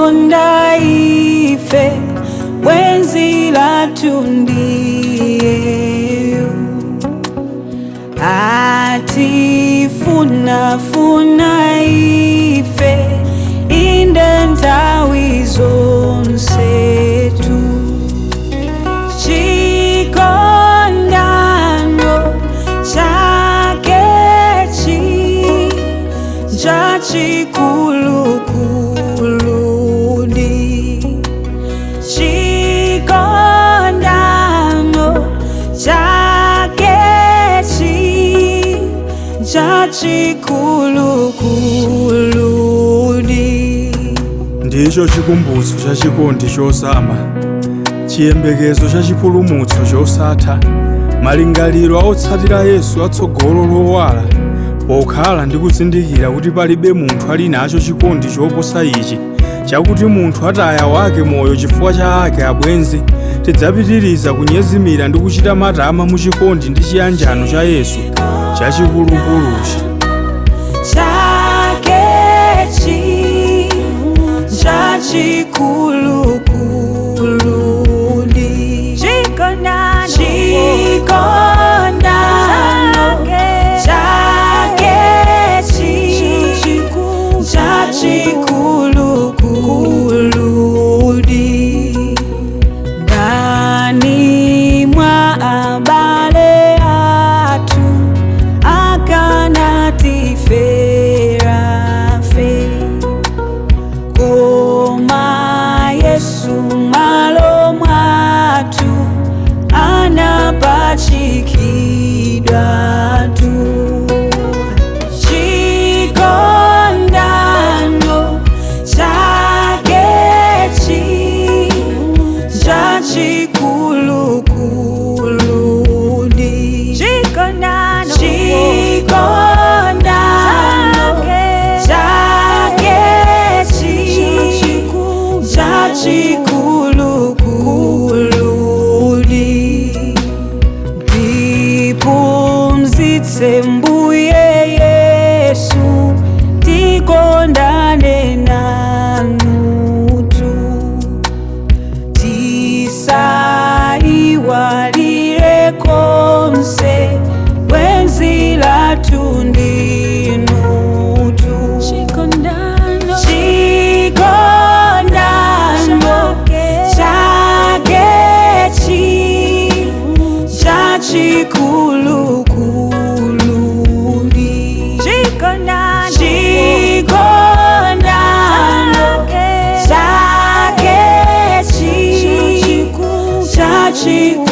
tikonda ife wenzi lathu ndiye atifunafuna ife inde nthawi zonsetu. Chikondano chakechi chachikulukuludi. Chikondano chakechi chachikulukuludi. Ndicho chikumbutso cha chikondi chosama, chiyembekezo cha chipulumutso chosatha, malingaliro otsatira Yesu atsogolo lowala, pokhala ndi kuzindikira kuti palibe munthu ali nacho chikondi choposa ichi, chakuti munthu ataya wake moyo chifukwa cha ake abwenzi. Tidzapitiriza kunyezimira ndi kuchita matama mu chikondi ndi chiyanjano cha Yesu chachikulukuluchi. Chakechi chachikulukuludi. Chikondano chakechi chachikulukuludi. Ndani mwa abale athu akanatiferafe, koma Yesu malo mwathu anapachikidwatu. Chikondano chakechi chachikulukuludi. Chikondano chakechi chachikulukuludi. Tipumzitse Mbuye Yesu, tikondane nanutu, tisaiwalire konse wenzi lathu ndinutu. Chikondano chakechi chachikulukuludi. Chikondano chakechi chachikulukuludi.